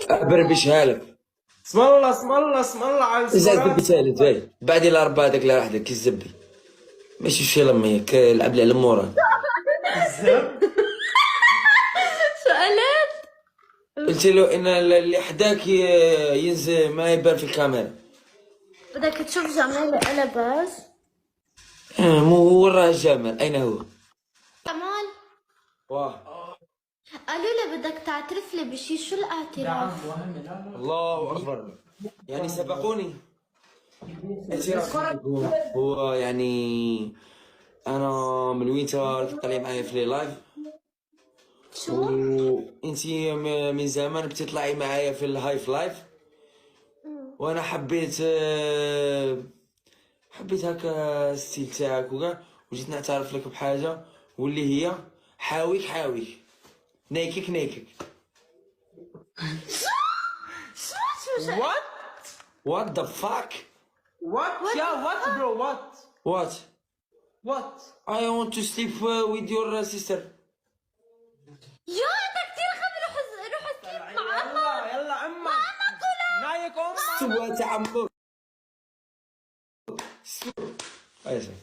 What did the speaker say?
بربشها لك. اسم الله اسم الله اسم الله على زاد الصورات. بربشها لك جاي بعد الى ربع هذاك اللي راح لك الزبي ماشي شي لمي لعب لي على المورا. الزب. سؤالات. قلت له ان اللي حداك ينزل ما يبان في الكاميرا. بدك تشوف جمال لباس. مو هو وين راه جمال؟ اين هو؟ جمال واه قالوا لي بدك تعترف لي بشي، شو الاعتراف؟ الله اكبر. يعني سبقوني. اعتراف هو يعني انا من وين راك تطلعي معايا في لي لايف شو؟ وانتي من زمان بتطلعي معايا في الهايف لايف وانا حبيت هكا الستيل تاعك وكاع وجيت نعترف لك بحاجه واللي هي حاويك نايكك. شو What the fuck? What? Yeah, what bro? What? What? What? I want to sleep with your sister. يا انت كثير غبي. روح اسلم مع يلا يلا امك. نايك امك. سوى تعمق. سوى.